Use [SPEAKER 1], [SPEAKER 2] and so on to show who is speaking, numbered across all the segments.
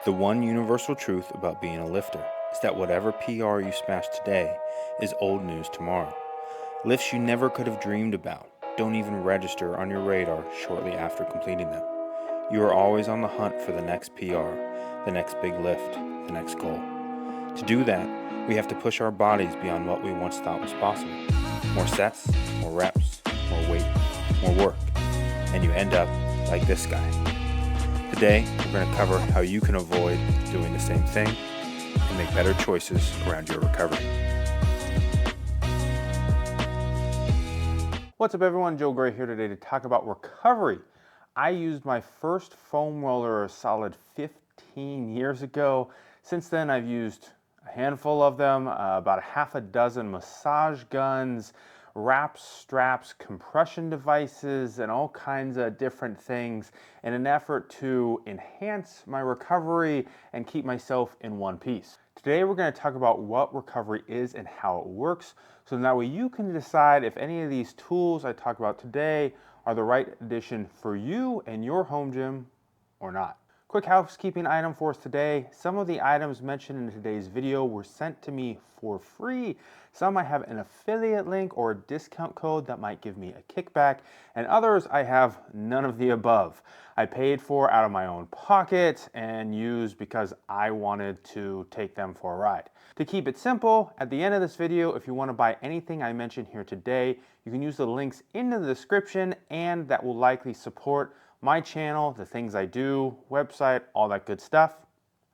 [SPEAKER 1] The one universal truth about being a lifter is that whatever PR you smash today is old news tomorrow. Lifts you never could have dreamed about don't even register on your radar shortly after completing them. You are always on the hunt for the next PR, the next big lift, the next goal. To do that, we have to push our bodies beyond what we once thought was possible. More sets, more reps, more weight, more work, and you end up like this guy. Today, we're going to cover how you can avoid doing the same thing and make better choices around your recovery. What's up everyone, Joe Gray here today to talk about recovery. I used my first foam roller a solid 15 years ago. Since then, I've used a handful of them, about a half a dozen massage guns, wraps, straps, compression devices, and all kinds of different things in an effort to enhance my recovery and keep myself in one piece. Today we're going to talk about what recovery is and how it works, so that way you can decide if any of these tools I talk about today are the right addition for you and your home gym or not. Quick housekeeping item for us today. Some of the items mentioned in today's video were sent to me for free. Some I have an affiliate link or a discount code that might give me a kickback, and others I have none of the above. I paid for out of my own pocket and used because I wanted to take them for a ride. To keep it simple, at the end of this video, if you want to buy anything I mentioned here today, you can use the links in the description, and that will likely support my channel, the things I do, website, all that good stuff.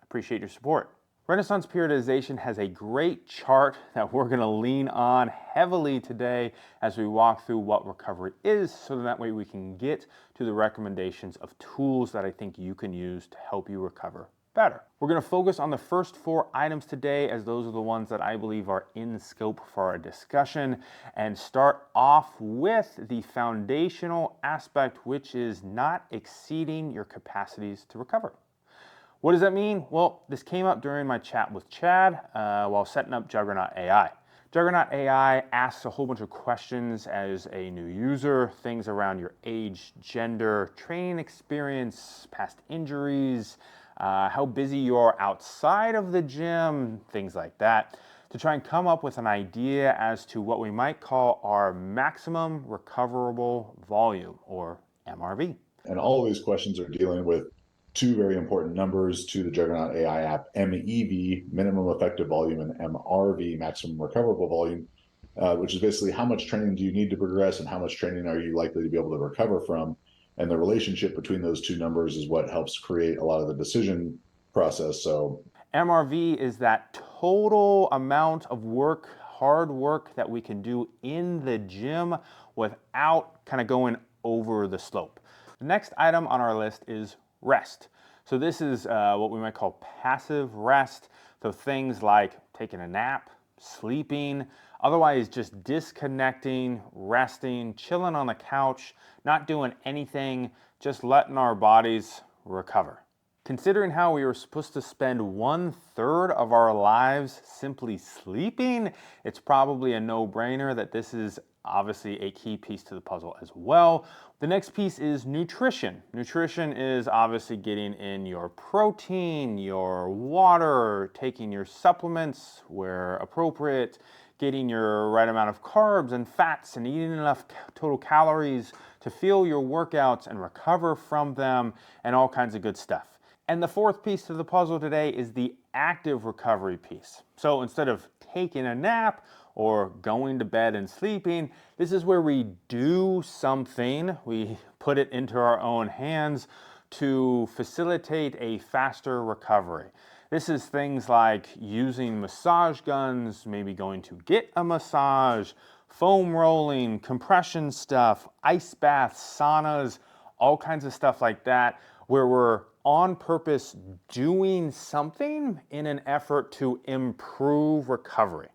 [SPEAKER 1] I appreciate your support. Renaissance Periodization has a great chart that we're going to lean on heavily today as we walk through what recovery is, so that way we can get to the recommendations of tools that I think you can use to help you recover better. We're going to focus on the first 4 items today, as those are the ones that I believe are in scope for our discussion, and start off with the foundational aspect, which is not exceeding your capacities to recover. What does that mean? Well, this came up during my chat with Chad while setting up Juggernaut AI. Juggernaut AI asks a whole bunch of questions as a new user, things around your age, gender, training experience, past injuries, how busy you are outside of the gym, things like that, to try and come up with an idea as to what we might call our maximum recoverable volume, or MRV.
[SPEAKER 2] And all of these questions are dealing with 2 very important numbers to the Juggernaut AI app: MEV, minimum effective volume, and MRV, maximum recoverable volume, which is basically how much training do you need to progress and how much training are you likely to be able to recover from. And the relationship between those 2 numbers is what helps create a lot of the decision process. So
[SPEAKER 1] MRV is that total amount of work, hard work, that we can do in the gym without kind of going over the slope. The next item on our list is rest. So this is what we might call passive rest. So things like taking a nap, sleeping, otherwise just disconnecting, resting, chilling on the couch, not doing anything, just letting our bodies recover. Considering how we were supposed to spend 1/3 of our lives simply sleeping, it's probably a no-brainer that this is obviously a key piece to the puzzle as well. The next piece is nutrition. Nutrition is obviously getting in your protein, your water, taking your supplements where appropriate, getting your right amount of carbs and fats, and eating enough total calories to fuel your workouts and recover from them, and all kinds of good stuff. And the 4th piece to the puzzle today is the active recovery piece. So instead of taking a nap or going to bed and sleeping, this is where we do something, we put it into our own hands to facilitate a faster recovery. This is things like using massage guns, maybe going to get a massage, foam rolling, compression stuff, ice baths, saunas, all kinds of stuff like that, where we're on purpose doing something in an effort to improve recovery.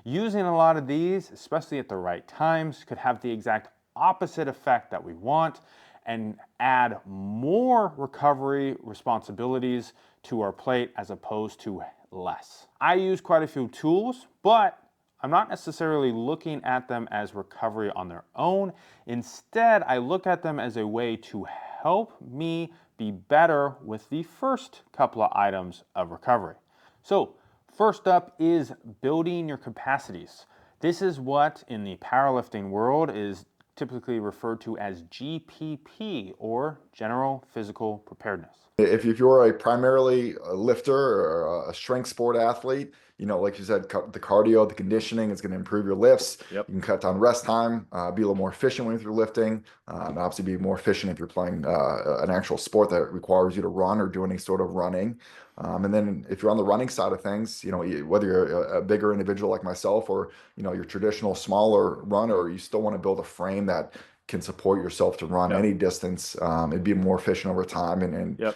[SPEAKER 1] Using a lot of these, especially at the right times, could have the exact opposite effect that we want and add more recovery responsibilities to our plate as opposed to less. I use quite a few tools, but I'm not necessarily looking at them as recovery on their own. Instead, I look at them as a way to help me be better with the first couple of items of recovery. So, first up is building your capacities. This is what in the powerlifting world is typically referred to as GPP, or General Physical Preparedness.
[SPEAKER 3] If you're primarily a lifter or a strength sport athlete, like you said, the cardio, the conditioning is going to improve your lifts.
[SPEAKER 1] Yep.
[SPEAKER 3] You can cut down rest time, be a little more efficient when you're lifting, and obviously be more efficient if you're playing an actual sport that requires you to run or do any sort of running. And then if you're on the running side of things, whether you're a bigger individual like myself or, your traditional smaller runner, you still want to build a frame that can support yourself to run any distance. It'd be more efficient over time and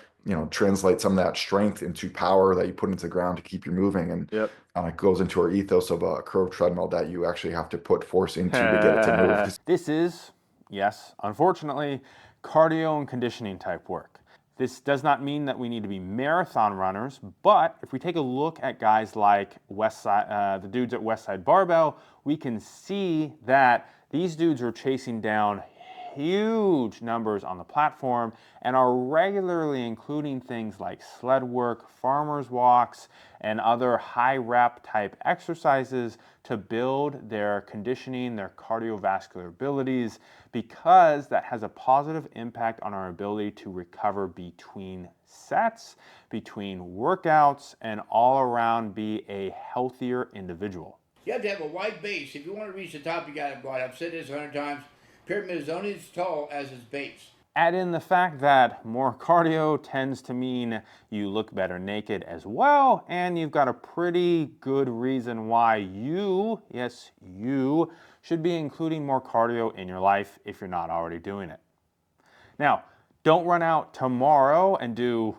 [SPEAKER 3] translate some of that strength into power that you put into the ground to keep you moving. And it goes into our ethos of a curved treadmill that you actually have to put force into to get it to move.
[SPEAKER 1] This is, yes, unfortunately, cardio and conditioning type work. This does not mean that we need to be marathon runners, but if we take a look at guys like the dudes at Westside Barbell, we can see that these dudes are chasing down huge numbers on the platform and are regularly including things like sled work, farmers walks, and other high rep type exercises to build their conditioning, their cardiovascular abilities, because that has a positive impact on our ability to recover between sets, between workouts, and all around be a healthier individual.
[SPEAKER 4] You have to have a wide base. If you want to reach the top, you got to go out. I've said this 100 times. Pyramid is only as tall as its base.
[SPEAKER 1] Add in the fact that more cardio tends to mean you look better naked as well, and you've got a pretty good reason why you, yes, you, should be including more cardio in your life if you're not already doing it. Now, don't run out tomorrow and do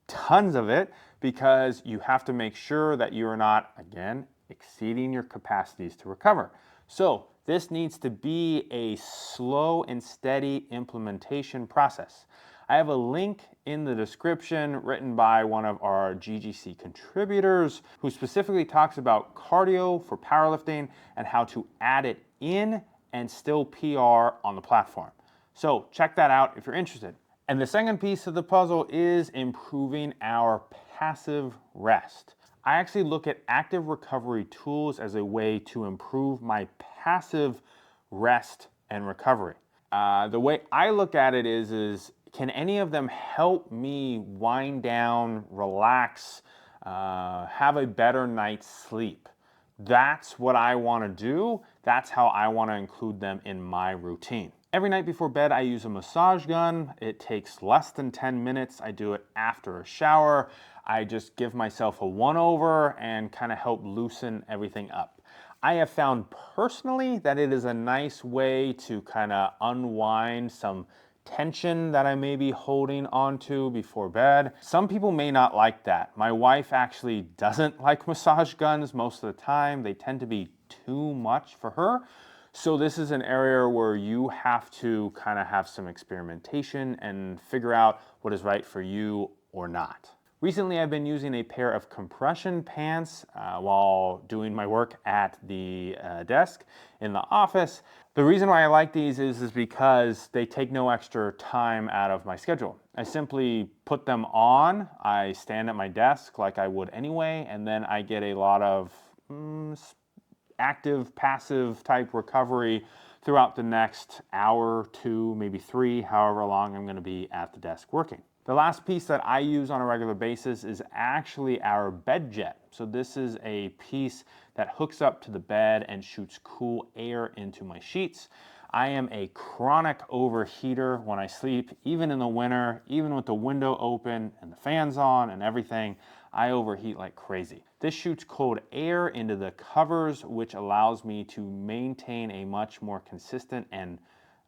[SPEAKER 1] tons of it, because you have to make sure that you are not, again, exceeding your capacities to recover. So this needs to be a slow and steady implementation process. I have a link in the description written by one of our GGC contributors who specifically talks about cardio for powerlifting and how to add it in and still PR on the platform. So check that out if you're interested. And the second piece of the puzzle is improving our passive rest. I actually look at active recovery tools as a way to improve my passive rest and recovery. The way I look at it is can any of them help me wind down, relax, have a better night's sleep? That's what I want to do. That's how I want to include them in my routine. Every night before bed, I use a massage gun. It takes less than 10 minutes. I do it after a shower. I just give myself a one-over and kind of help loosen everything up. I have found personally that it is a nice way to kind of unwind some tension that I may be holding onto before bed. Some people may not like that. My wife actually doesn't like massage guns most of the time. They tend to be too much for her. So this is an area where you have to kind of have some experimentation and figure out what is right for you or not. Recently, I've been using a pair of compression pants while doing my work at the desk in the office. The reason why I like these is because they take no extra time out of my schedule. I simply put them on, I stand at my desk like I would anyway, and then I get a lot of active, passive type recovery throughout the next hour, 2, maybe 3, however long I'm going to be at the desk working. The last piece that I use on a regular basis is actually our bed jet. So this is a piece that hooks up to the bed and shoots cool air into my sheets. I am a chronic overheater when I sleep, even in the winter, even with the window open and the fans on and everything. I overheat like crazy. This shoots cold air into the covers, which allows me to maintain a much more consistent and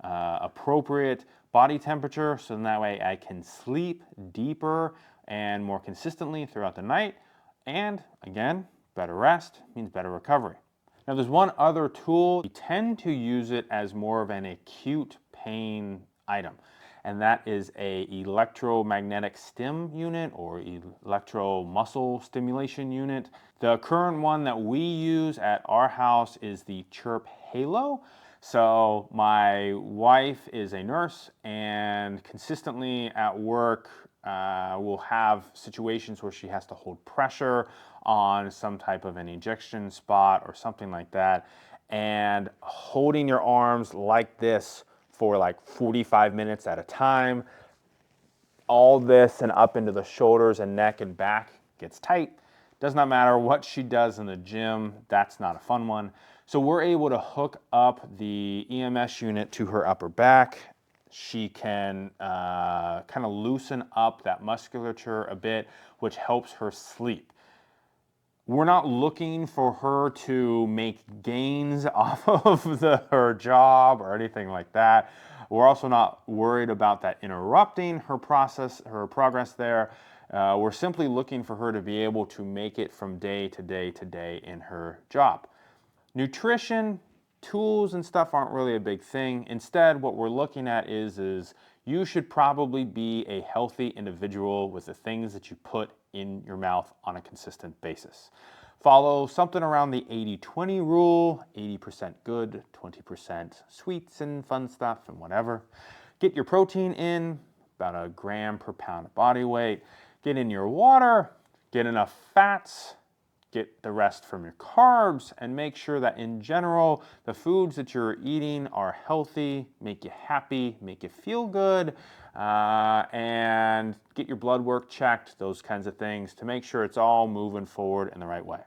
[SPEAKER 1] appropriate body temperature, so that way I can sleep deeper and more consistently throughout the night. And again, better rest means better recovery. Now there's one other tool. We tend to use it as more of an acute pain item, and that is a electromagnetic stim unit or electromuscle stimulation unit. The current one that we use at our house is the Chirp Halo. So my wife is a nurse, and consistently at work we'll have situations where she has to hold pressure on some type of an injection spot or something like that. And holding your arms like this for like 45 minutes at a time, all this and up into the shoulders and neck and back gets tight. Does not matter what she does in the gym, that's not a fun one. So we're able to hook up the EMS unit to her upper back. She can kind of loosen up that musculature a bit, which helps her sleep. We're not looking for her to make gains off of her job or anything like that. We're also not worried about that interrupting her progress there. We're simply looking for her to be able to make it from day to day to day in her job. Nutrition, tools and stuff aren't really a big thing. Instead, what we're looking at is you should probably be a healthy individual with the things that you put in your mouth on a consistent basis. Follow something around the 80-20 rule, 80% good, 20% sweets and fun stuff and whatever. Get your protein in, about 1 gram per pound of body weight. Get in your water, get enough fats, get the rest from your carbs, and make sure that in general, the foods that you're eating are healthy, make you happy, make you feel good, and get your blood work checked, those kinds of things to make sure it's all moving forward in the right way.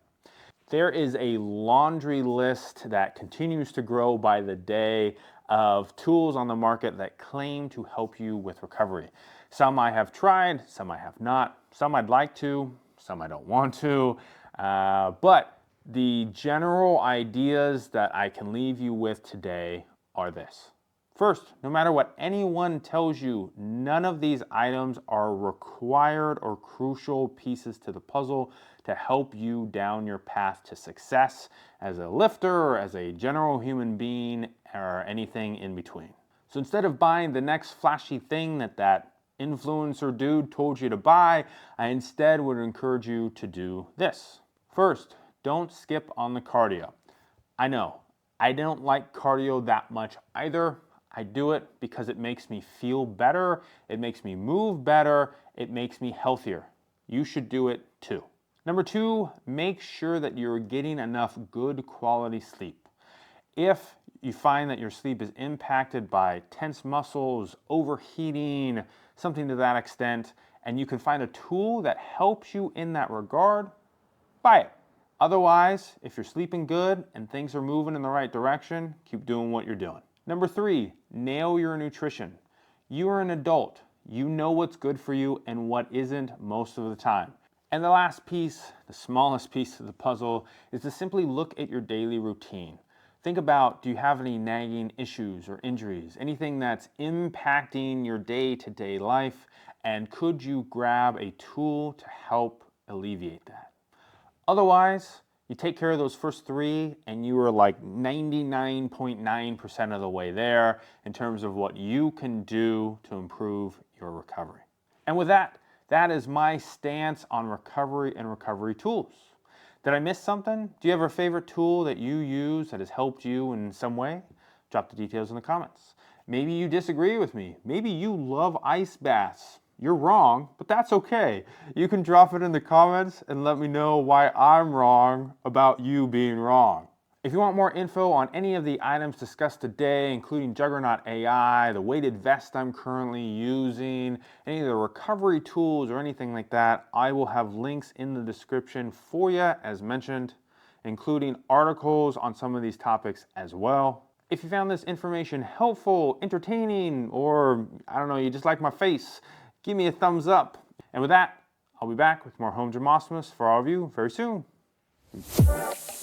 [SPEAKER 1] There is a laundry list that continues to grow by the day of tools on the market that claim to help you with recovery. Some I have tried, some I have not, some I'd like to, some I don't want to. But the general ideas that I can leave you with today are this. First, no matter what anyone tells you, none of these items are required or crucial pieces to the puzzle to help you down your path to success as a lifter or as a general human being or anything in between. So instead of buying the next flashy thing that influencer dude told you to buy, I instead would encourage you to do this. First, don't skip on the cardio. I know, I don't like cardio that much either. I do it because it makes me feel better, it makes me move better, it makes me healthier. You should do it too. Number 2, make sure that you're getting enough good quality sleep. If you find that your sleep is impacted by tense muscles, overheating, something to that extent, and you can find a tool that helps you in that regard, buy it. Otherwise, if you're sleeping good and things are moving in the right direction, keep doing what you're doing. Number 3, nail your nutrition. You are an adult. You know what's good for you and what isn't most of the time. And the last piece, the smallest piece of the puzzle, is to simply look at your daily routine. Think about, do you have any nagging issues or injuries? Anything that's impacting your day-to-day life? And could you grab a tool to help alleviate that? Otherwise, you take care of those first 3 and you are like 99.9% of the way there in terms of what you can do to improve your recovery. And with that, that is my stance on recovery and recovery tools. Did I miss something? Do you have a favorite tool that you use that has helped you in some way? Drop the details in the comments. Maybe you disagree with me. Maybe you love ice baths. You're wrong, but that's okay. You can drop it in the comments and let me know why I'm wrong about you being wrong. If you want more info on any of the items discussed today, including Juggernaut AI, the weighted vest I'm currently using, any of the recovery tools or anything like that, I will have links in the description for you, as mentioned, including articles on some of these topics as well. If you found this information helpful, entertaining, or I don't know, you just like my face, give me a thumbs up. And with that, I'll be back with more Home Gym Awesomeness for all of you very soon. Peace.